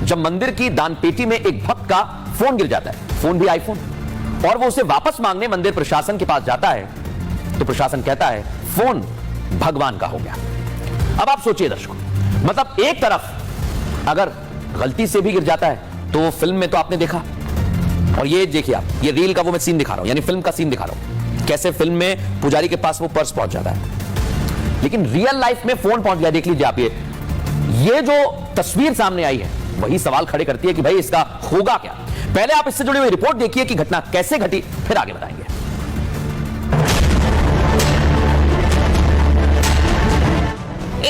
जब मंदिर की दान पेटी में एक भक्त का फोन गिर जाता है, फोन भी आईफोन, और वो उसे वापस मांगने मंदिर प्रशासन के पास जाता है, तो प्रशासन कहता है फोन भगवान का हो गया। अब आप सोचिए दर्शकों, मतलब एक तरफ अगर गलती से भी गिर जाता है तो फिल्म में तो आपने देखा, और ये देखिए आप, ये रील का वो मैं सीन दिखा रहा हूं, यानी फिल्म का सीन दिखा रहा हूं, कैसे फिल्म में पुजारी के पास वो पर्स पहुंच जाता है, लेकिन रियल लाइफ में फोन पहुंच गया। देख लीजिए आप, ये जो तस्वीर सामने आई है वही सवाल खड़े करती है कि भाई इसका होगा क्या। पहले आप इससे जुड़ी हुई रिपोर्ट देखिए कि घटना कैसे घटी, फिर आगे बताएंगे।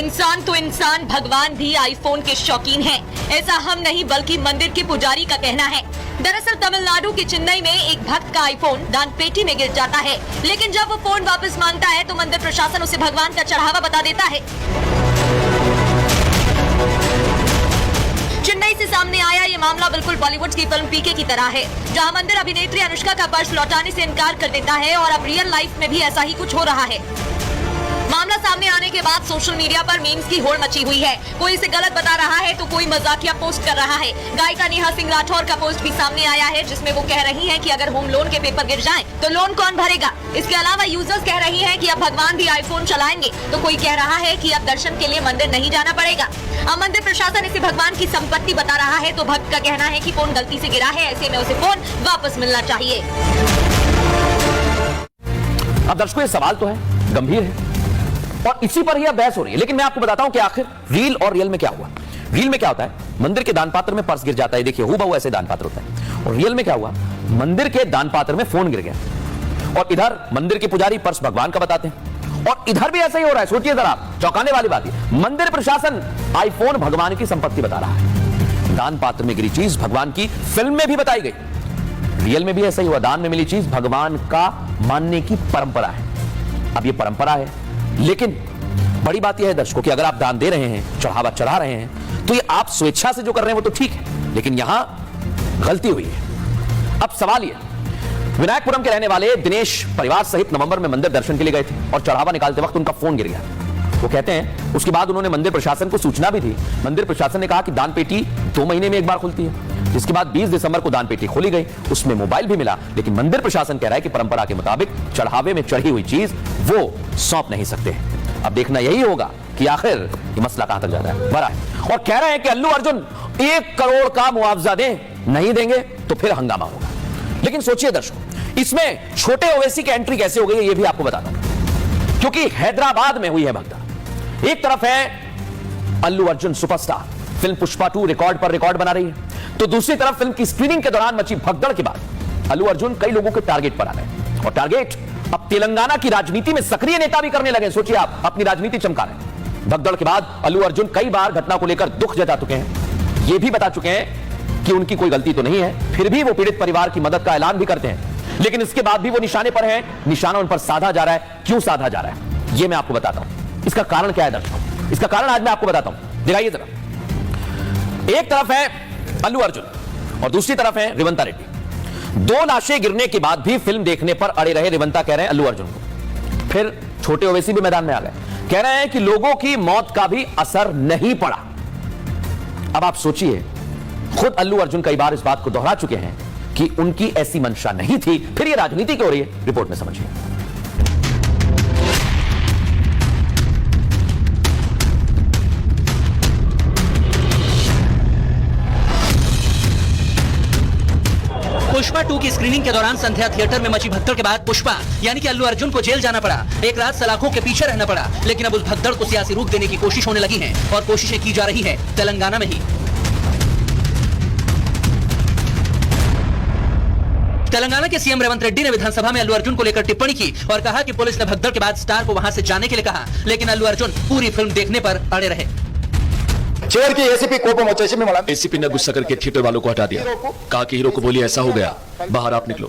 इंसान तो इंसान, भगवान भी आईफोन के शौकीन हैं। ऐसा हम नहीं बल्कि मंदिर के पुजारी का कहना है। दरअसल तमिलनाडु के चेन्नई में एक भक्त का आईफोन दान पेटी में गिर जाता है, लेकिन जब वो फोन वापस मांगता है तो मंदिर प्रशासन उसे भगवान का चढ़ावा बता देता है। चेन्नई से सामने आया ये मामला बिल्कुल बॉलीवुड की फिल्म पीके की तरह है, जहां मंदिर अभिनेत्री अनुष्का का पर्स लौटाने से इनकार कर देता है, और अब रियल लाइफ में भी ऐसा ही कुछ हो रहा है। मामला सामने आने के बाद सोशल मीडिया पर मीम्स की होड़ मची हुई है। कोई इसे गलत बता रहा है तो कोई मजाकिया पोस्ट कर रहा है। गायिका नेहा सिंह राठौर का पोस्ट भी सामने आया है, जिसमें वो कह रही हैं कि अगर होम लोन के पेपर गिर जाएं तो लोन कौन भरेगा। इसके अलावा यूजर्स कह रही हैं कि अब भगवान भी आईफोन चलाएंगे, तो कोई कह रहा है कि अब दर्शन के लिए मंदिर नहीं जाना पड़ेगा। अब मंदिर प्रशासन इसे भगवान की संपत्ति बता रहा है, तो भक्त का कहना है कि फोन गलती से गिरा है, ऐसे में उसे फोन वापस मिलना चाहिए। अब दर्शकों, ये सवाल तो है, गंभीर है, और इसी पर ही अब बहस हो रही है। लेकिन मैं आपको बताता हूं कि आखिर रील और रियल में क्या हुआ। रील में क्या होता है, मंदिर के दान पात्र में पर्स गिर जाता है, देखिए हूबहू ऐसे दान पात्र होता है। और रियल में क्या हुआ, मंदिर के दान पात्र में फोन गिर गया, और इधर मंदिर के पुजारी पर्स भगवान का बताते हैं, और इधर भी ऐसा ही हो रहा है। सोचिए जरा, चौंकाने वाली बात है, मंदिर प्रशासन आईफोन भगवान की संपत्ति बता रहा है। दान पात्र में गिरी चीज भगवान की फिल्म में भी बताई गई, रियल में भी ऐसा ही हुआ। दान में मिली चीज भगवान का मानने की परंपरा है। अब ये परंपरा है, लेकिन बड़ी बात यह है दर्शकों कि अगर आप दान दे रहे हैं, चढ़ावा चढ़ा रहे हैं, तो ये आप स्वेच्छा से जो कर रहे हैं वो तो ठीक है, लेकिन यहां गलती हुई है। अब सवाल यह, विनायकपुरम के रहने वाले दिनेश परिवार सहित नवंबर में मंदिर दर्शन के लिए गए थे, और चढ़ावा निकालते वक्त उनका फोन गिर गया। वो कहते हैं उसके बाद उन्होंने मंदिर प्रशासन को सूचना भी दी। मंदिर प्रशासन ने कहा कि दान पेटी 2 महीने में एक बार खुलती है। जिसके बाद 20 दिसंबर को दान पेटी खोली गई, उसमें मोबाइल भी मिला, लेकिन मंदिर प्रशासन कह रहा है कि परंपरा के मुताबिक चढ़ावे में चढ़ी हुई चीज वो सौंप नहीं सकते। अब देखना यही होगा कि आखिर ये मसला कहां तक जाता है, बड़ा है। और कह रहे हैं कि अल्लू अर्जुन 1 करोड़ का मुआवजा दें, नहीं देंगे तो फिर हंगामा होगा। लेकिन सोचिए दर्शकों, इसमें छोटे ओवैसी की एंट्री कैसे हो गई है, ये भी आपको बताता हूं, क्योंकि हैदराबाद में हुई है भगदड़। एक तरफ है Allu Arjun superstar, film Pushpa 2 record पर रिकॉर्ड बना रही है, तो दूसरी तरफ फिल्म की स्क्रीनिंग के दौरान मची भगदड़ के बाद अल्लू अर्जुन कई लोगों के टारगेट पर आ गए, और टारगेट अब तेलंगाना की राजनीति में सक्रिय नेता भी करने लगे। सोचिए आप, अपनी राजनीति चमका रहे हैं। भगदड़ के बाद अल्लू अर्जुन कई बार घटना को लेकर दुख जता चुके हैं, ये भी बता चुके हैं कि उनकी कोई गलती तो नहीं है, फिर भी वो पीड़ित परिवार की मदद का ऐलान भी करते हैं। लेकिन इसके बाद भी वो निशाने पर हैं, निशाना उन पर साधा जा रहा है। क्यों साधा जा रहा है, ये मैं आपको बताता हूं। इसका कारण क्या है दर्शकों, इसका कारण आज मैं आपको बताता हूं, दिखाइए जरा। एक तरफ है अल्लू अर्जुन और दूसरी तरफ है रेवंता रेड्डी। 2 लाशें गिरने के बाद भी फिल्म देखने पर अड़े रहे रेवंता कह रहे हैं अल्लू अर्जुन को। फिर छोटे ओवैसी भी मैदान में आ गए, कह रहे हैं कि लोगों की मौत का भी असर नहीं पड़ा। अब आप सोचिए, खुद अल्लू अर्जुन कई बार इस बात को दोहरा चुके हैं कि उनकी ऐसी मंशा नहीं थी, फिर ये राजनीति क्यों हो रही है, रिपोर्ट में समझिए। पुष्पा 2 की स्क्रीनिंग के दौरान संध्या थिएटर में मची भगदड़ के बाद पुष्पा यानी कि अल्लू अर्जुन को जेल जाना पड़ा। एक रात सलाखों के पीछे रहना पड़ा, लेकिन अब उस भगदड़ को सियासी रूप देने की कोशिश होने लगी है, और कोशिशें की जा रही है तेलंगाना में ही। तेलंगाना के सीएम रेवंत रेड्डी ने विधानसभा में अल्लू अर्जुन को लेकर टिप्पणी की और कहा कि पुलिस ने भगदड़ के बाद स्टार को वहां से जाने के लिए कहा, लेकिन अल्लू अर्जुन पूरी फिल्म देखने पर अड़े रहे। చివరికి ఏసీపీ కోపం వచ్చేసి మిమ్మల్ని एसीपी ने गुस्सा करके थिएटर वालों को हटा दिया, कहा कि हीरो को बोलिए ऐसा हो गया, बाहर आप निकलो,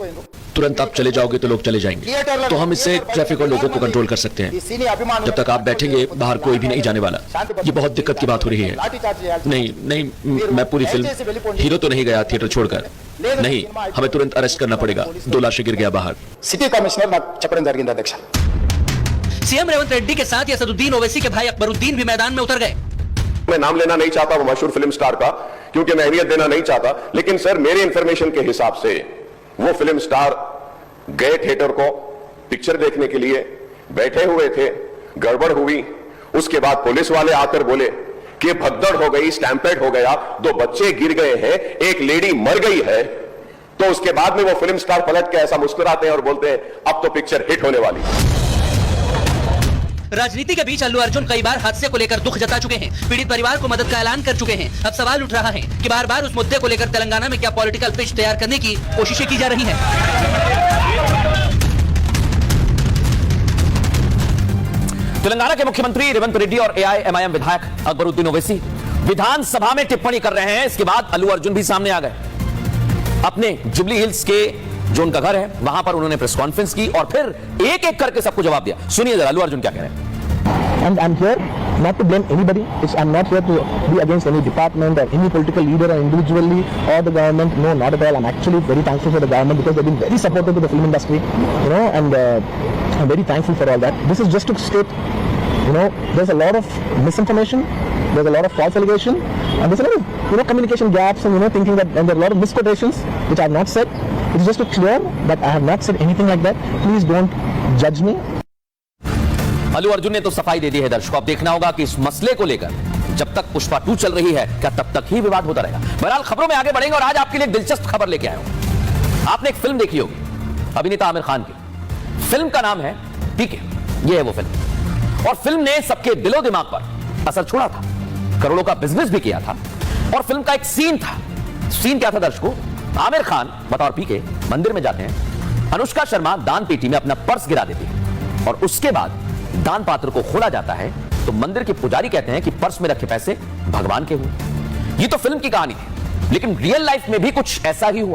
तुरंत आप चले जाओगे तो लोग चले जाएंगे, तो हम इससे ट्रैफिक और लोगों को कंट्रोल कर सकते हैं। సినీ అభిమానులు जब तक आप बैठेंगे बाहर कोई भी नहीं जाने वाला। ये बहुत दिक्कत की बात हो रही है। नहीं नहीं, मैं पूरी फिल्म, हीरो तो नहीं गया थिएटर छोड़कर, नहीं, हमें तुरंत अरेस्ट करना पड़ेगा, 2 लाशें गिर गया बाहर। సిటీ కమిషనర్ నాకు చెప్పడం జరిగింది అధ్యక్ష। सीएम रेवंत रेड्डी के साथ असदुद्दीन ओवैसी के भाई अकबरुद्दीन भी मैदान में उतर गए। मैं नाम लेना नहीं चाहता वो मशहूर फिल्म स्टार का, क्योंकि मैं अहमियत देना नहीं चाहता, लेकिन सर मेरे इंफॉर्मेशन के हिसाब से वो फिल्म स्टार गए थिएटर को पिक्चर देखने के लिए, बैठे हुए थे, गड़बड़ हुई, उसके बाद पुलिस वाले आकर बोले कि भगदड़ हो गई, स्टैम्पेड हो गया, 2 बच्चे गिर गए हैं, एक लेडी मर गई है। तो उसके बाद में वो फिल्म स्टार पलट के ऐसा मुस्कुराते हैं और बोलते हैं अब तो पिक्चर हिट होने वाली। राजनीति के बीच अल्लू अर्जुन कई बार हादसे को लेकर दुख जता चुके हैं, पीड़ित परिवार को मदद का ऐलान कर चुके हैं। अब सवाल उठ रहा है कि बार बार उस मुद्दे को लेकर तेलंगाना में क्या पॉलिटिकल पिच तैयार करने की कोशिशें की जा रही हैं। तेलंगाना के मुख्यमंत्री रेवंत रेड्डी और एआईएमआईएम विधायक अकबरुद्दीन ओवैसी विधानसभा में टिप्पणी कर रहे हैं। इसके बाद अल्लू अर्जुन भी सामने आ गए। अपने जुबली हिल्स के जो उनका घर है वहां पर उन्होंने प्रेस कॉन्फ्रेंस की और फिर एक एक करके सबको जवाब दिया। सुनिए जरा अल्लू अर्जुन क्या कह रहे हैं। And I'm here not to blame anybody. I'm not here to be against any department or any political leader or individually or the government. No, not at all. I'm actually very thankful for the government because they've been very supportive to the film industry, and I'm very thankful for all that. This is just to state, there's a lot of misinformation, there's a lot of false allegation, and there's a lot of, communication gaps and, thinking that, and there are a lot of misquotations which I have not said. It's just to clear that I have not said anything like that. Please don't judge me. Allu Arjun ने तो सफाई दे दी है। दर्शकों अब देखना होगा कि इस मसले को लेकर जब तक पुष्पा 2 चल रही है क्या तब तक ही विवाद होता रहेगा। बहरहाल खबरों में आगे बढ़ेंगे और आज आपके लिए एक दिलचस्प खबर लेके आया हूं। आपने एक फिल्म देखी होगी अभिनेता आमिर खान की। फिल्म का नाम है पीके। ये है वो फिल्म और फिल्म ने सबके दिलो दिमाग पर असर छोड़ा था, करोड़ों का बिजनेस भी किया था। और फिल्म का एक सीन था। सीन क्या था दर्शकों? आमिर खान बतौर पीके मंदिर में जाते हैं, अनुष्का शर्मा दान पेटी में अपना पर्स गिरा देती है और उसके बाद दान पात्र को खोला जाता है तो मंदिर के पुजारी कहते हैं कि पर्स में रखे पैसे भगवान के हुए। ये तो फिल्म की कहानी थी, लेकिन रियल लाइफ में भी कुछ ऐसा ही हुआ।